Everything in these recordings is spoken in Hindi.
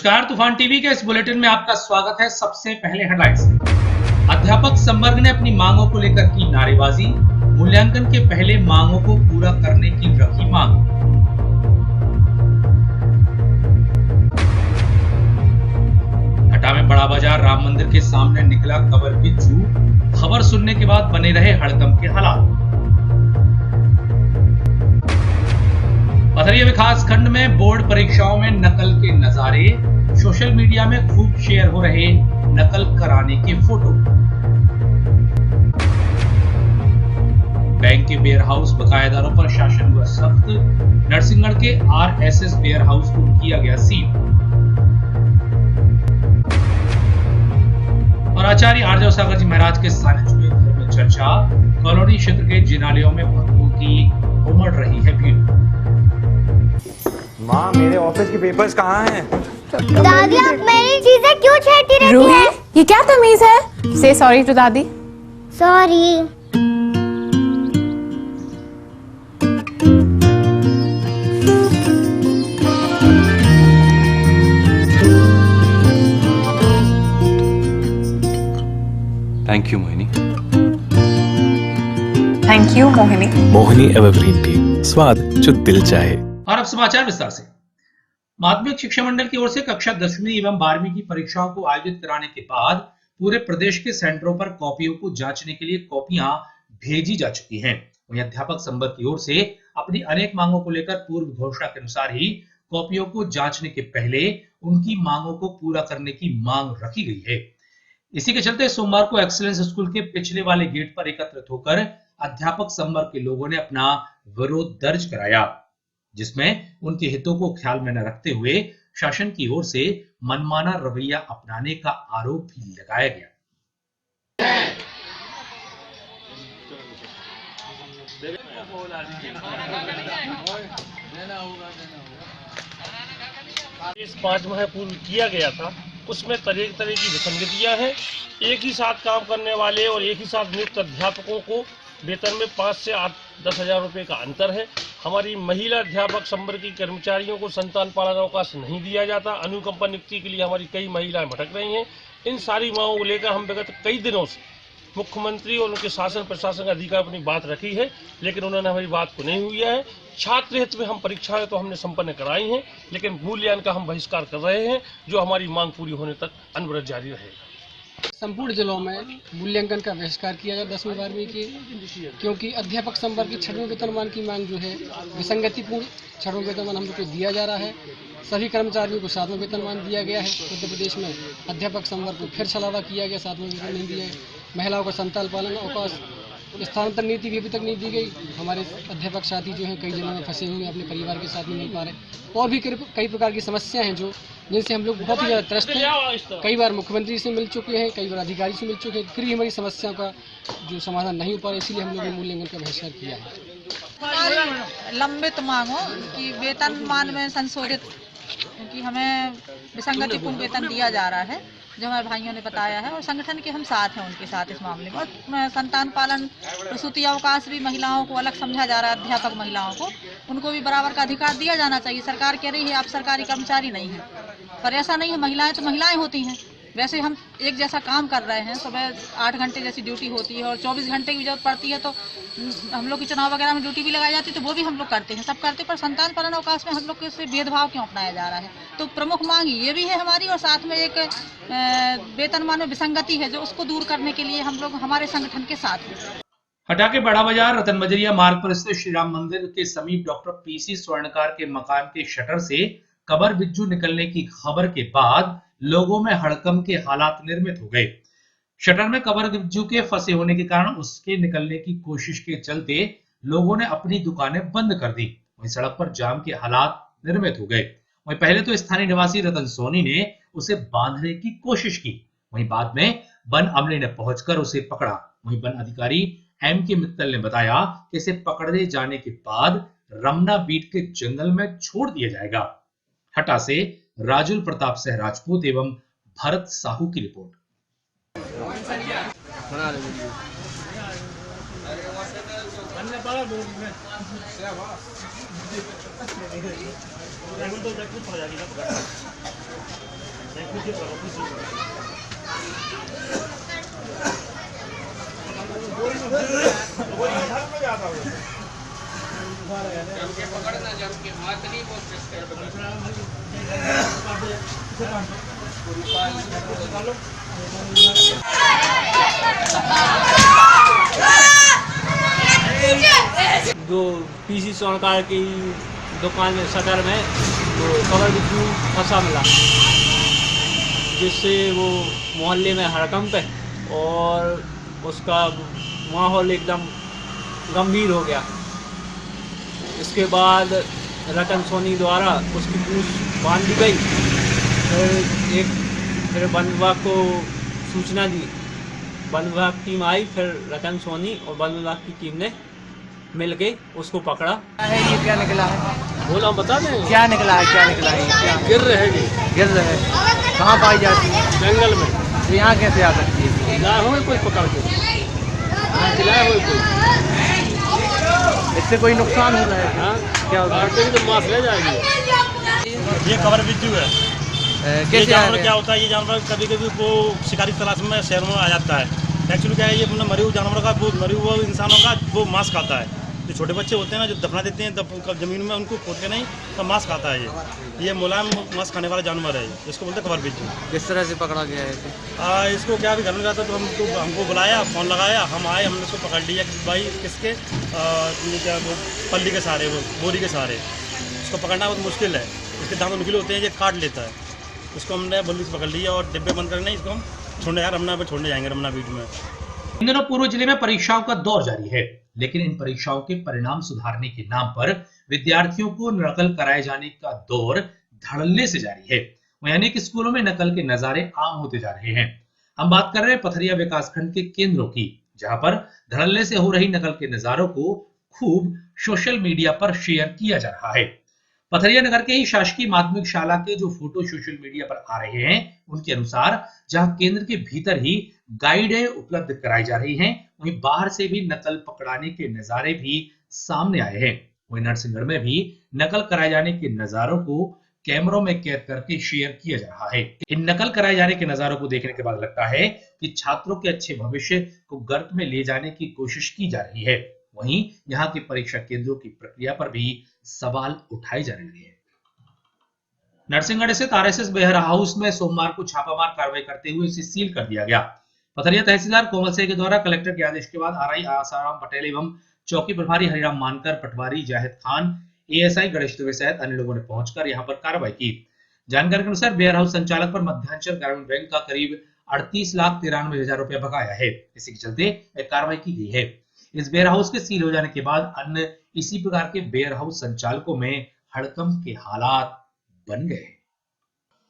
नमस्कार, तूफान टीवी के इस बुलेटिन में आपका स्वागत है। सबसे पहले हेडलाइंस। अध्यापक संवर्ग ने अपनी मांगों को लेकर की नारेबाजी, मूल्यांकन के पहले मांगों को पूरा करने की रखी मांग। हटा में बड़ा बाजार राम मंदिर के सामने निकला कबर बिच्छू, खबर सुनने के बाद बने रहे हड़कंप के हालात। पथरिया विकास खंड में बोर्ड परीक्षाओं में नकल के नजारे, सोशल मीडिया में खूब शेयर हो रहे नकल कराने के फोटो। बैंक के वेयर हाउस बकायेदारों पर शासन हुआ सख्त, नरसिंहगढ़ के आरएसएस वेयर हाउस को किया गया सील। और आचार्य आर्जव सागर जी महाराज के सानिध्य में धर्म चर्चा, कॉलोनी क्षेत्र के जिनालयों में भक्तों की उमड़ रही है भीड़। माँ, मेरे ऑफिस के पेपर्स कहाँ हैं? दादी, आप मेरी चीजें क्यों छेड़ती रहती हैं? ये क्या तमीज है? से सॉरी टू दादी। Sorry. Thank you Mohini. Thank you Mohini. Mohini evergreen T, स्वाद जो दिल चाहे। और अब समाचार विस्तार से। माध्यमिक शिक्षा मंडल की ओर से कक्षा 10वीं एवं 12वीं की परीक्षाओं को आयोजित कराने के बाद पूरे प्रदेश के सेंटरों पर कॉपियों को जांचने के लिए कॉपियां भेजी जा चुकी हैं। वहीं अध्यापक संवर्ग की ओर से अपनी अनेक मांगों को लेकर पूर्व घोषणा के अनुसार ही कॉपियों को जांचने के पहले उनकी मांगों को पूरा करने की मांग रखी गई है। इसी के चलते सोमवार को एक्सीलेंस स्कूल के पिछले वाले गेट पर एकत्रित होकर अध्यापक संवर्ग के लोगों ने अपना विरोध दर्ज कराया, जिसमें उनके हितों को ख्याल में न रखते हुए शासन की ओर से मनमाना रवैया अपनाने का आरोप भी लगाया गया। इस 5 माह पूर्व किया गया था, उसमें तरह तरह की विसंगतियां हैं। एक ही साथ काम करने वाले और एक ही साथ नियुक्त अध्यापकों को वेतन में 5 से 10 हजार रुपये का अंतर है। हमारी महिला अध्यापक संवर्ग की कर्मचारियों को संतान पालन अवकाश नहीं दिया जाता। अनुकंपा नियुक्ति के लिए हमारी कई महिलाएं भटक रही हैं। इन सारी मांगों को लेकर हम विगत कई दिनों से मुख्यमंत्री और उनके शासन प्रशासन अधिकारी अपनी बात रखी है, लेकिन उन्होंने हमारी बात को नहीं हुआ है। छात्र हित में हम परीक्षाएं तो हमने संपन्न कराई हैं, लेकिन मूल्यांकन का हम बहिष्कार कर रहे हैं, जो हमारी मांग पूरी होने तक अनवरत जारी रहेगा। संपूर्ण जिलों में मूल्यांकन का बहिष्कार किया गया 10वीं 12वीं की, क्योंकि अध्यापक संवर्ग की 6वें वेतनमान की मांग जो है विसंगतिपूर्ण 6वां वेतनमान हम लोग को दिया जा रहा है। सभी कर्मचारियों को 7वां वेतनमान दिया गया है। उत्तर प्रदेश में अध्यापक संवर्ग को फिर छलावा किया गया, 7वां वेतन नहीं दिया है। महिलाओं को संतान पालन अवकाश स्थानांतरण नीति भी अभी तक नहीं दी गई। हमारे अध्यापक साथी जो हैं कई जिलों में फंसे हुए हैं, अपने परिवार के साथ नहीं मिल पा रहे। और भी कई प्रकार की समस्याएं हैं जिनसे हम लोग बहुत ही ज़्यादा त्रस्त हैं। कई बार मुख्यमंत्री से मिल चुके हैं, कई बार अधिकारी से मिल चुके हैं, फिर भी हमारी समस्याओं का जो समाधान नहीं हो पा रहा, इसीलिए हम लोगों ने मूल्यांकन का बहिष्कार किया है। लंबित मांगों की वेतनमान में संशोधित, क्योंकि हमें विसंगतिपूर्ण वेतन दिया जा रहा है, जो हमारे भाइयों ने बताया है, और संगठन के हम साथ हैं उनके साथ इस मामले में। और संतान पालन प्रसूति अवकाश भी महिलाओं को अलग समझा जा रहा है। अध्यापक महिलाओं को, उनको भी बराबर का अधिकार दिया जाना चाहिए। सरकार कह रही है आप सरकारी कर्मचारी नहीं हैं, पर ऐसा नहीं है। महिलाएं तो महिलाएं होती हैं। वैसे हम एक जैसा काम कर रहे हैं, सुबह 8 घंटे जैसी ड्यूटी होती है और 24 घंटे की जरूरत पड़ती है, तो हम लोग की चुनाव वगैरह में ड्यूटी भी लगाई जाती है, तो वो भी हम लोग करते हैं, सब करते हैं। पर संतान पालन अवकाश में हम लोग से भेदभाव क्यों अपनाया जा रहा है? तो प्रमुख मांग ये भी है हमारी, और साथ में एक वेतनमान में विसंगति है, जो उसको दूर करने के लिए हम लोग हमारे संगठन के साथ हैं। हटा के बड़ा बाजार रतन बजरिया मार्ग पर स्थित श्री राम मंदिर के समीप डॉक्टर पीसी स्वर्णकार के मकान के शटर से कबर बिच्छू निकलने की खबर के बाद लोगों में हड़कंप के हालात निर्मित हो गए। शटर में कबर बिच्छू के फंसे होने के कारण उसके निकलने की कोशिश के चलते लोगों ने अपनी दुकानें बंद कर दी। वहीं सड़क पर जाम के हालात निर्मित हो गए। वहीं पहले तो स्थानीय निवासी रतन सोनी ने उसे बांधने की कोशिश की, वहीं बाद में वन अमले ने पहुंचकर उसे पकड़ा। वहीं वन अधिकारी एम के मित्तल ने बताया कि इसे पकड़े जाने के बाद रमना बीट के जंगल में छोड़ दिया जाएगा। हटा से राजुल प्रताप सह राजपूत एवं भरत साहू की रिपोर्ट। जो पीसी स्वर्णकार की दुकान में शटर में तो कवर बिजू फंसा मिला, जिससे वो मोहल्ले में हड़कंप है और उसका माहौल एकदम गंभीर हो गया। इसके बाद रतन सोनी द्वारा उसकी पूछ बांध दी गई। फिर वन विभाग को सूचना दी, वन विभाग टीम आई, फिर रतन सोनी और वन विभाग की टीम ने मिल के उसको पकड़ा है। ये क्या निकला है? बोला हम बता दें क्या निकला है? क्या निकला है? क्या गिर रहे जी, गिर रहे? कहाँ पाई जाती है? जंगल में। तो यहाँ कैसे आ सकती है? लाए हुए कोई पकड़ के, खिलाए हुए कोई, इससे कोई नुकसान हो रहा है? हाँ क्या होगा? तो माफ ले जाएगी। ये कवर बिज्जू है। ये कैसे आ जानवर रहे क्या हैं? होता है, ये जानवर कभी कभी वो शिकारी तलाश में शहरों में आ जाता है। एक्चुअली क्या है, ये अपना मरे हुए जानवरों का, वो मरे हुए इंसानों का वो मांस खाता है। जो छोटे बच्चे होते हैं ना, जो दफना देते हैं जमीन में, उनको खोद के नहीं तो मांस खाता है। ये मुलायम मांस खाने वाला जानवर है, इसको बोलते हैं कवर बिज्जू। किस तरह से पकड़ा गया है इसे? इसको क्या भी घर में जाता तो हमको बुलाया, फ़ोन लगाया, हम आए, हमने इसको पकड़ लिया कि भाई किसके क्या वो पल्ली के सहारे, वो बोरी के सहारे। इसको पकड़ना बहुत मुश्किल है, इसके दांत निकले होते हैं, ये काट लेता है। इसको हमने बल्ली से पकड़ लिया और डिब्बे बंद करके नहीं, इसको हम छोड़ने यार रमना पे छोड़ने जाएंगे, रमना बीच में। इन दिनों पूर्व जिले में परीक्षाओं का दौर जारी है, लेकिन इन परीक्षाओं के परिणाम सुधारने के नाम पर विद्यार्थियों को नकल कराए जाने का दौर धड़ल्ले से जारी है। वहीं अनेक स्कूलों में नकल के नजारे आम होते जा रहे हैं। हम बात कर रहे हैं पथरिया विकासखंड के केंद्रों की, जहां पर धड़ल्ले से हो रही नकल के नजारों को खूब सोशल मीडिया पर शेयर किया जा रहा है। पथरिया नगर के ही शासकीय माध्यमिक शाला के जो फोटो सोशल मीडिया पर आ रहे हैं, उनके अनुसार जहां केंद्र के भीतर ही गाइडें उपलब्ध कराई जा रही हैं, वहीं बाहर से भी नकल पकड़ाने के नजारे भी सामने आए हैं। वहीं नरसिंहगढ़ में भी नकल कराए जाने के नजारों को कैमरों में कैद करके शेयर किया जा रहा है। इन नकल कराए जाने के नजारों को देखने के बाद लगता है कि छात्रों के अच्छे भविष्य को गर्त में ले जाने की कोशिश की जा रही है। वहीं यहाँ के परीक्षा केंद्रों की प्रक्रिया पर भी सवाल उठाए जाने लगे हैं। नरसिंहगढ़ स्थित आरएसएस बेहरा हाउस में सोमवार को छापामार कार्रवाई करते हुए इसे सील कर दिया गया। पथरिया तहसीलदार कोमल सिंह के द्वारा कलेक्टर के आदेश के बाद आरआई आसाराम पटेल एवं चौकी प्रभारी हरिराम मानकर, पटवारी जाहिद खान, एएसआई गणेश दुबे सहित अन्य लोगों ने पहुंचकर यहां पर कार्रवाई की। जानकारी के अनुसार बेहर हाउस संचालक पर मध्यांचल ग्रामीण बैंक का करीब 38,93,000 रुपया बकाया है। इसी के चलते कार्रवाई की गई है। इस बेयर हाउस के सील हो जाने के बाद अन्य इसी प्रकार के बेयर हाउस संचालकों में हड़कंप के हालात बन गए।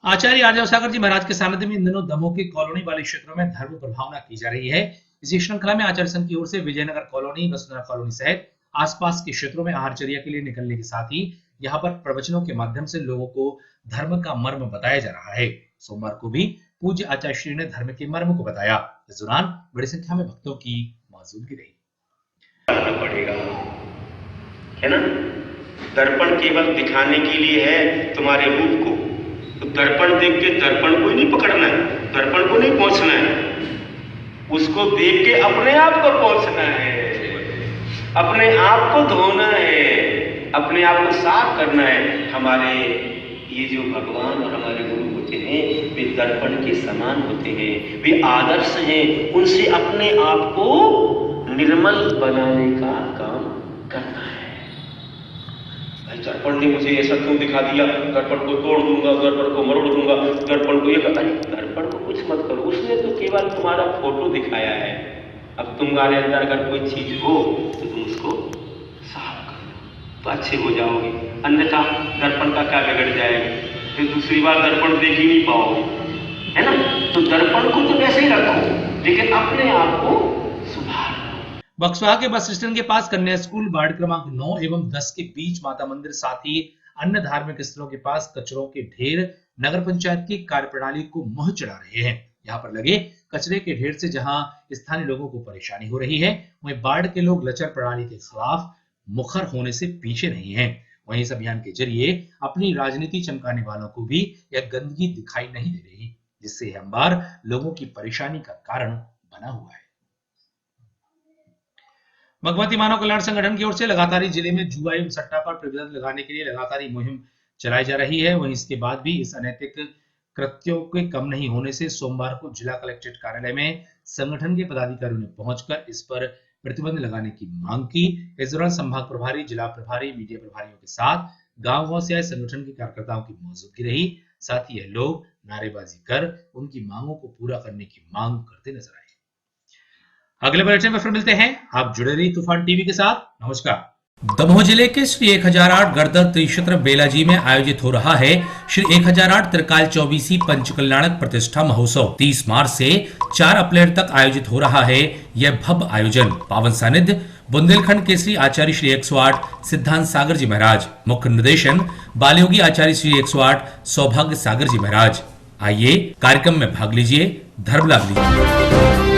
आचार्य आर्य सागर जी महाराज के सानिध्य में इन दिनों दमोह की कॉलोनी वाले क्षेत्रों में धर्म प्रभावना की जा रही है। इसी श्रृंखला में आचार्य संघ की ओर से विजयनगर कॉलोनी, वसुंधरा कॉलोनी सहित आसपास के क्षेत्रों में आहारचर्या के लिए निकलने के साथ ही यहाँ पर प्रवचनों के माध्यम से लोगों को धर्म का मर्म बताया जा रहा है। सोमवार को भी पूज्य आचार्य श्री ने धर्म के मर्म को बताया। इस दौरान बड़ी संख्या में भक्तों की मौजूदगी रही। पड़ेगा है ना, दर्पण केवल दिखाने के लिए है तुम्हारे रूप को। तो दर्पण देख के दर्पण को ही नहीं पकड़ना है, दर्पण को नहीं पहुंचना है, उसको देख के अपने आप को पहुंचना है, अपने आप को धोना है, अपने आप को साफ करना है। हमारे ये जो भगवान और हमारे गुरु होते हैं, वे दर्पण के समान होते हैं, वे आदर्श हैं। उनसे अपने आप को निर्मल बनाने का काम करना है। भाई दर्पण ने मुझे ऐसा क्यों दिखा दिया, दर्पण को तोड़ दूंगा, दर्पण को मरोड़ दूंगा, दर्पण को ये दर्पण को कुछ मत करो, उसने तो केवल तुम्हारा फोटो दिखाया है। अब तुम्हारे अंदर अगर कोई चीज हो तो तुम उसको साफ कर लो तो अच्छे हो जाओगे, अन्यथा दर्पण का क्या बिगड़ जाएगा, फिर दूसरी बार दर्पण देख ही नहीं पाओगे, है ना। तो दर्पण को तो वैसे ही रखो, लेकिन अपने आप को बक्सवा के बस स्टैंड के पास कन्या स्कूल वार्ड क्रमांक 9 एवं 10 के बीच माता मंदिर साथ ही अन्य धार्मिक स्थलों के पास कचरों के ढेर नगर पंचायत की कार्यप्रणाली को मुंह चढ़ा रहे हैं। यहाँ पर लगे कचरे के ढेर से जहां स्थानीय लोगों को परेशानी हो रही है, वहीं वार्ड के लोग लचर प्रणाली के खिलाफ मुखर होने से पीछे नहीं है। वहीं इस अभियान के जरिए अपनी राजनीति चमकाने वालों को भी यह गंदगी दिखाई नहीं दे रही। जिससे यह अंबार लोगों की परेशानी का कारण बना हुआ है। भगवती मानव कल्याण संगठन की ओर से लगातार जिले में जुआ एवं सट्टा पर प्रतिबंध लगाने के लिए लगातार मुहिम चलाई जा रही है। वहीं इसके बाद भी इस अनैतिक कृत्यों के कम नहीं होने से सोमवार को जिला कलेक्ट्रेट कार्यालय में संगठन के पदाधिकारियों ने पहुंचकर इस पर प्रतिबंध लगाने की मांग की। इस दौरान संभाग प्रभारी, जिला प्रभारी, मीडिया प्रभारियों के साथ गांव-गांव से आए संगठन के कार्यकर्ताओं की मौजूदगी रही। साथ ही यह लोग नारेबाजी कर उनकी मांगों को पूरा करने की मांग करते नजर आए। अगले बुलेटिन में फिर मिलते हैं। आप जुड़े रहिए तूफान टीवी के साथ। नमस्कार। दमोह जिले के श्री 1008 गरदर त्रिक्षेत्र बेलाजी में आयोजित हो रहा है श्री 1008 त्रिकाल 24वीं पंचकल्याणक प्रतिष्ठा महोत्सव 30 मार्च से 4 अप्रैल तक आयोजित हो रहा है। यह भव्य आयोजन पावन सानिध्य बुंदेलखंड केसरी आचार्य श्री 108 सिद्धांत सागर जी महाराज, मुख्य निर्देशन बालयोगी आचार्य श्री 108 सौभाग्य सागर जी महाराज। आइए कार्यक्रम में भाग लीजिए, धर्म लाभ लीजिए।